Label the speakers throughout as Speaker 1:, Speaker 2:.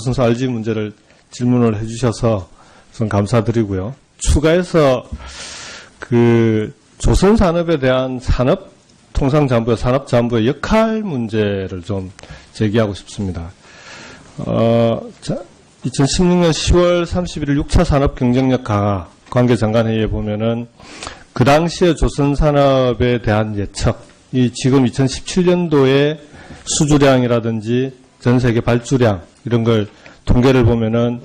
Speaker 1: 순서 RG 문제를 질문을 해주셔서 우선 감사드리고요. 추가해서 조선 산업에 대한 통상자원부의 산업자원부의 역할 문제를 좀 제기하고 싶습니다. 2016년 10월 31일 6차 산업 경쟁력 강화 관계장관회의에 보면은 그 당시에 조선 산업에 대한 예측이 지금 2017년도에 수주량이라든지 전 세계 발주량 이런 걸 통계를 보면은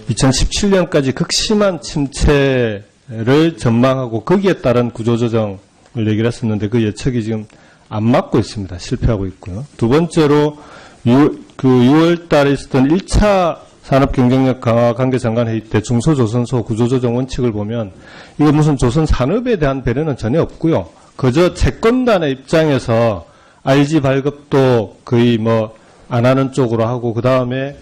Speaker 1: 2017년까지 극심한 침체를 전망하고 거기에 따른 구조조정을 얘기를 했었는데 그 예측이 지금 안 맞고 있습니다. 실패하고 있고요. 두 번째로 6월 달에 있었던 1차 산업 경쟁력 강화 관계장관회의 때 중소조선소 구조조정 원칙을 보면 이거 무슨 조선 산업에 대한 배려는 전혀 없고요. 그저 채권단의 입장에서 RG 발급도 거의 안 하는 쪽으로 하고 그 다음에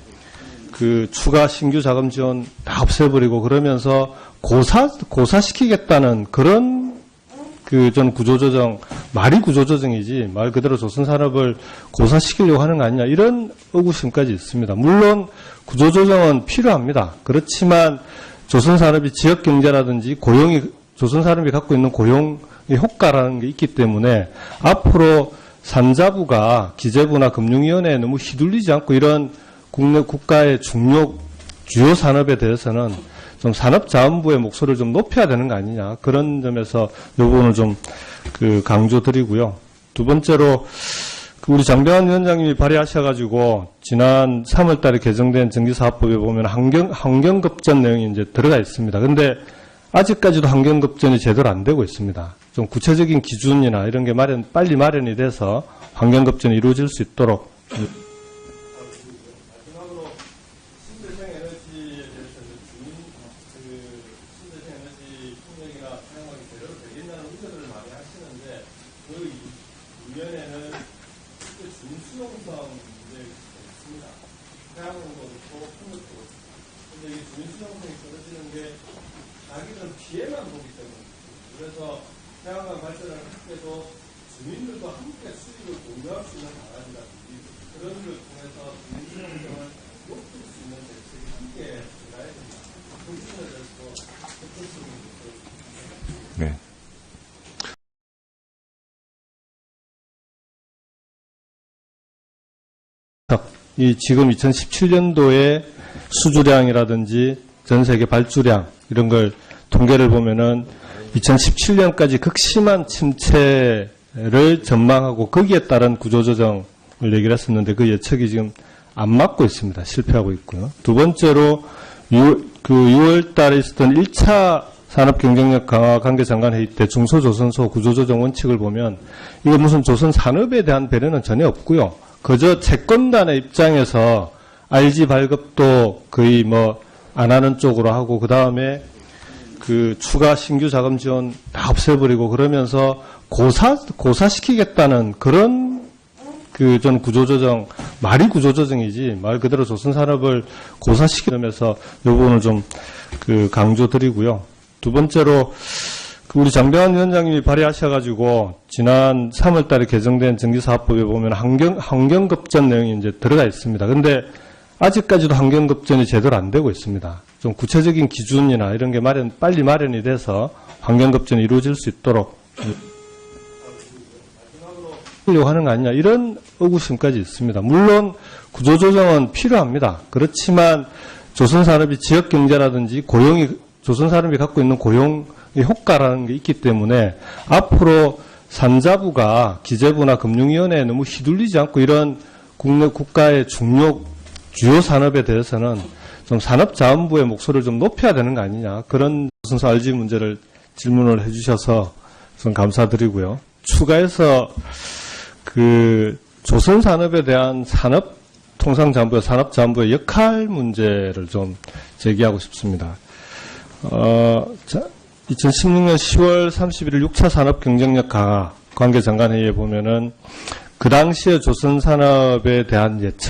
Speaker 1: 추가 신규 자금 지원 다 없애버리고 그러면서 고사시키겠다는 그런 전 구조조정, 말이 구조조정이지 말 그대로 조선 산업을 고사시키려고 하는 거 아니냐 이런 의구심까지 있습니다. 물론 구조조정은 필요합니다. 그렇지만 조선 산업이 지역 경제라든지 조선 산업이 갖고 있는 고용의 효과라는 게 있기 때문에 앞으로 산자부가 기재부나 금융위원회에 너무 휘둘리지 않고 이런 국가의 주요 산업에 대해서는 좀 산업자원부의 목소리를 좀 높여야 되는 거 아니냐. 그런 점에서 이 부분을 좀 강조드리고요. 두 번째로 우리 장병환 위원장님이 발의하셔가지고 지난 3월 달에 개정된 전기사업법에 보면 환경급전 내용이 이제 들어가 있습니다. 근데 아직까지도 환경급전이 제대로 안 되고 있습니다. 좀 구체적인 기준이나 이런 게 빨리 마련이 돼서 환경급전이 이루어질 수 있도록
Speaker 2: 자기들은 피해만 보기 때문에 그래서 태양광 발전을 할 때도 주민들도 함께 수익을 공유할 수 있는 방안이라든지 그런 걸 통해서 주민들의 행정을 높일 수 있는 대책이 함께 들어가야 된다. 그 부분에 대해서 적극적인
Speaker 3: 네.
Speaker 1: 이 지금 2017년도에 수주량이라든지 전 세계 발주량 이런 걸 통계를 보면은 2017년까지 극심한 침체를 전망하고 거기에 따른 구조조정을 얘기를 했었는데 그 예측이 지금 안 맞고 있습니다. 실패하고 있고요. 두 번째로 6월 달에 있었던 1차 산업 경쟁력 강화 관계장관회의 때 중소조선소 구조조정 원칙을 보면 이거 무슨 조선 산업에 대한 배려는 전혀 없고요. 그저 채권단의 입장에서 RG 발급도 거의 안 하는 쪽으로 하고 그 다음에 추가 신규 자금 지원 다 없애버리고 그러면서 고사시키겠다는 그런 전 구조조정, 말이 구조조정이지 말 그대로 조선 산업을 고사시키면서 이 부분을 좀 강조드리고요. 두 번째로 우리 장병환 위원장님이 발의하셔가지고 지난 3월 달에 개정된 전기사업법에 보면 환경급전 내용이 이제 들어가 있습니다. 근데 아직까지도 환경급전이 제대로 안 되고 있습니다. 좀 구체적인 기준이나 이런 게 빨리 마련이 돼서 환경급전이 이루어질 수 있도록 하려고 하는 거 아니냐 이런 의구심까지 있습니다. 물론 구조조정은 필요합니다. 그렇지만 조선 산업이 지역 경제라든지 조선 산업이 갖고 있는 고용의 효과라는 게 있기 때문에 앞으로 산자부가 기재부나 금융위원회에 너무 휘둘리지 않고 이런 국가의 주요 산업에 대해서는 좀 산업자원부의 목소리를 좀 높여야 되는 거 아니냐. 그런 순서 RG 문제를 질문을 해주셔서 우선 감사드리고요. 추가해서 조선 산업에 대한 통상자원부의 산업자원부의 역할 문제를 좀 제기하고 싶습니다. 2016년 10월 31일 6차 산업 경쟁력 강화 관계장관회의에 보면은 그 당시에 조선 산업에 대한 예측